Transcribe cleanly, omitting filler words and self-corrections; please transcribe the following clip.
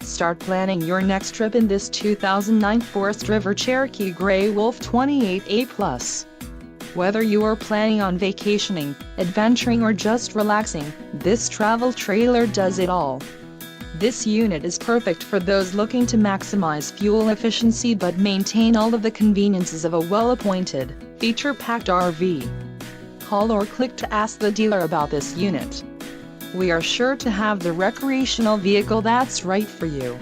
Start planning your next trip in this 2009 Forest River Cherokee Grey Wolf 28A+. Whether you are planning on vacationing, adventuring or just relaxing, this travel trailer does it all. This unit is perfect for those looking to maximize fuel efficiency but maintain all of the conveniences of a well-appointed, feature-packed RV. Call or click to ask the dealer about this unit. We are sure to have the recreational vehicle that's right for you.